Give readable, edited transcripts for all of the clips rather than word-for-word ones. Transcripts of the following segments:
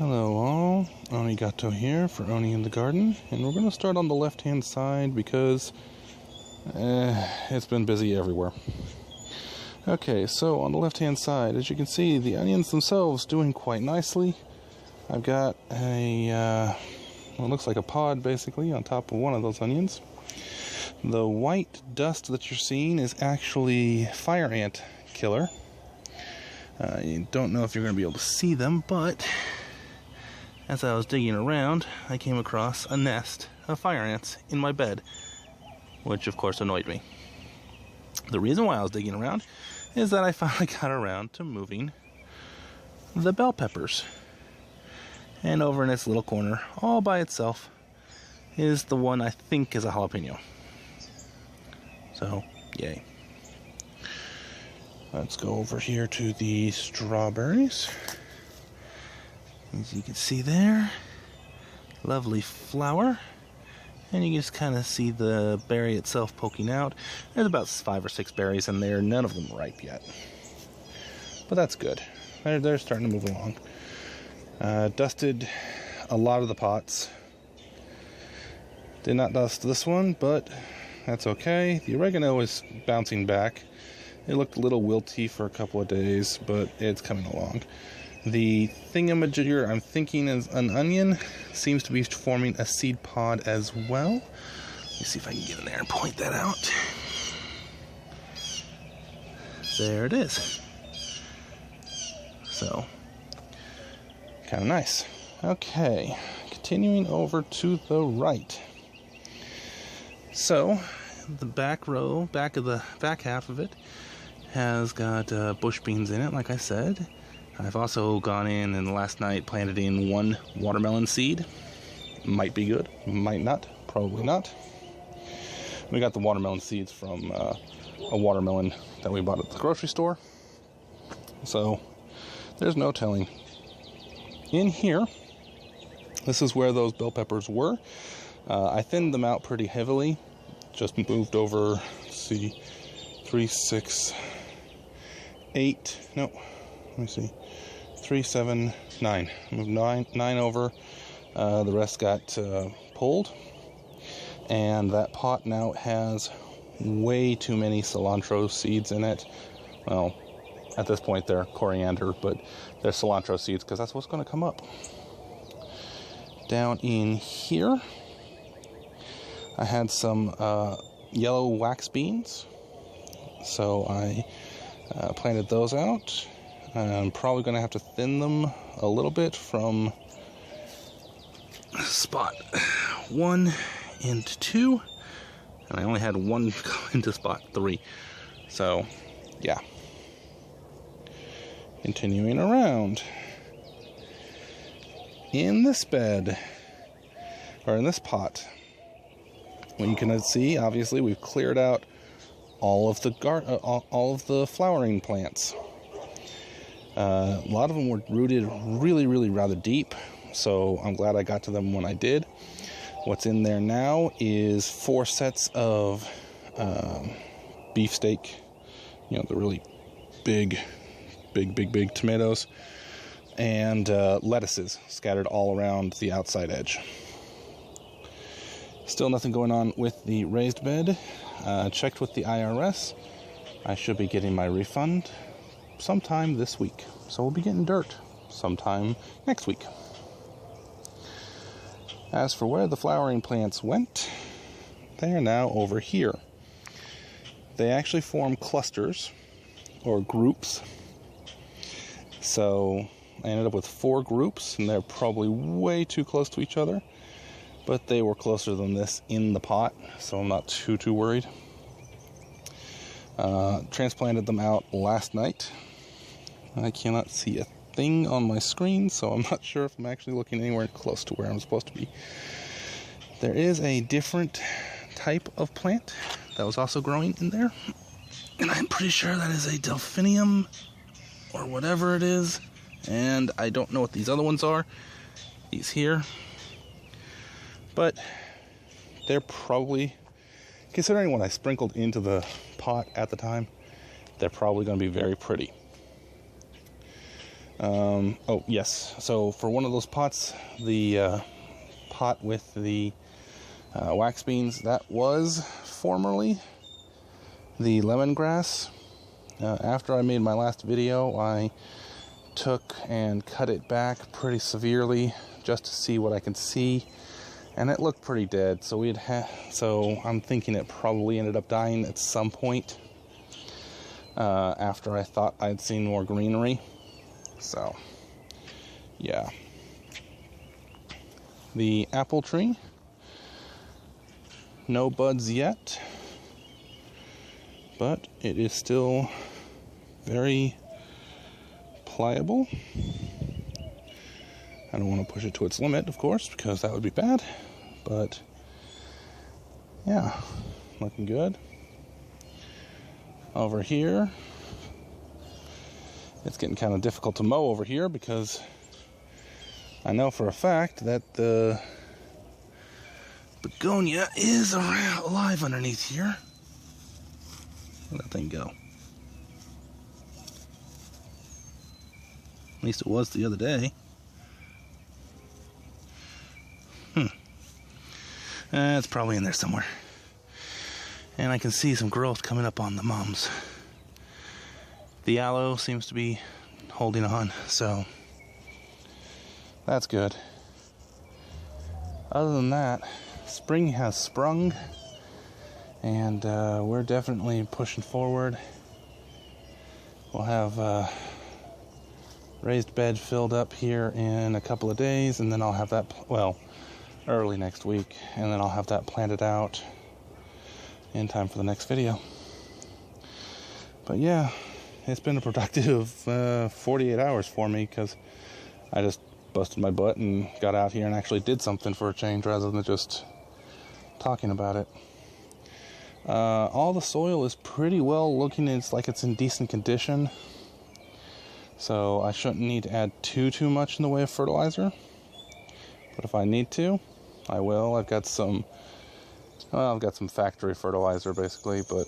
Hello all, Onigato here for Oni in the Garden, and we're going to start on the left hand side because it's been busy everywhere. Okay, so on the left hand side, as you can see, the onions themselves doing quite nicely. I've got a, what looks like a pod basically on top of one of those onions. The white dust that you're seeing is actually fire ant killer. You don't know if you're going to be able to see them, but as I was digging around, I came across a nest of fire ants in my bed, which of course annoyed me. The reason why I was digging around is that I finally got around to moving the bell peppers. And over in its little corner, all by itself, is the one I think is a jalapeno. So, yay. Let's go over here to the strawberries. As you can see there, lovely flower. And you can just kind of see the berry itself poking out. There's about 5 or 6 berries in there, none of them ripe yet. But that's good. They're starting to move along. Dusted a lot of the pots. Did not dust this one, but that's okay. The oregano is bouncing back. It looked a little wilty for a couple of days, but it's coming along. The thingamajigger I'm thinking is an onion seems to be forming a seed pod as well. Let me see if I can get in there and point that out. There it is. So, kind of nice. Okay, continuing over to the right. So, the back row, back half of it, has got bush beans in it, like I said. I've also gone in and last night planted in 1 watermelon seed. Might be good, might not, probably not. We got the watermelon seeds from a watermelon that we bought at the grocery store. So, there's no telling. In here, this is where those bell peppers were. I thinned them out pretty heavily. Just moved over, let's see, 3, 6, 8, no, let me see, 3, 7, 9. Moved 9 over. The rest got pulled. And that pot now has way too many cilantro seeds in it. Well, at this point they're coriander, but they're cilantro seeds because that's what's going to come up. Down in here, I had some yellow wax beans, so I planted those out. I'm probably going to have to thin them a little bit from spot 1 into 2, and I only had 1 go into spot 3. So, yeah. Continuing around. In this bed, or in this pot, what you can see, obviously, we've cleared out all of the flowering plants. A lot of them were rooted really rather deep, so I'm glad I got to them when I did. What's in there now is 4 sets of beefsteak, the really big tomatoes, and lettuces scattered all around the outside edge. Still nothing going on with the raised bed. Checked with the IRS. I should be getting my refund sometime this week. So we'll be getting dirt sometime next week. As for where the flowering plants went, they are now over here. They actually form clusters or groups. So I ended up with 4 groups, and they're probably way too close to each other. But they were closer than this in the pot, so I'm not too worried. Transplanted them out last night. I cannot see a thing on my screen, so I'm not sure if I'm actually looking anywhere close to where I'm supposed to be. There is a different type of plant that was also growing in there, and I'm pretty sure that is a Delphinium or whatever it is, and I don't know what these other ones are, these here. But they're probably, considering what I sprinkled into the pot at the time, they're probably going to be very pretty. Oh, yes. So for one of those pots, the pot with the wax beans, that was formerly the lemongrass. After I made my last video, I took and cut it back pretty severely just to see what I could see, and it looked pretty dead. So so I'm thinking it probably ended up dying at some point after I thought I'd seen more greenery. So yeah, the apple tree, no buds yet, but it is still very pliable. I don't want to push it to its limit, of course, because that would be bad, but yeah, looking good. Over here, it's getting kind of difficult to mow over here because I know for a fact that the Begonia is alive underneath here. Where'd that thing go? At least it was the other day. It's probably in there somewhere. And I can see some growth coming up on the mums. The aloe seems to be holding on, so that's good. Other than that, spring has sprung, and we're definitely pushing forward. We'll have raised bed filled up here in a couple of days, and then I'll have that, early next week, and then I'll have that planted out in time for the next video. But yeah, it's been a productive 48 hours for me, because I just busted my butt and got out here and actually did something for a change rather than just talking about it. All the soil is pretty well looking. It's like it's in decent condition, so I shouldn't need to add too much in the way of fertilizer. But if I need to, I will. I've got some factory fertilizer basically, but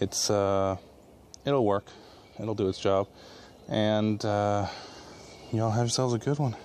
it's it'll work. It'll do its job, and y'all have yourselves a good one.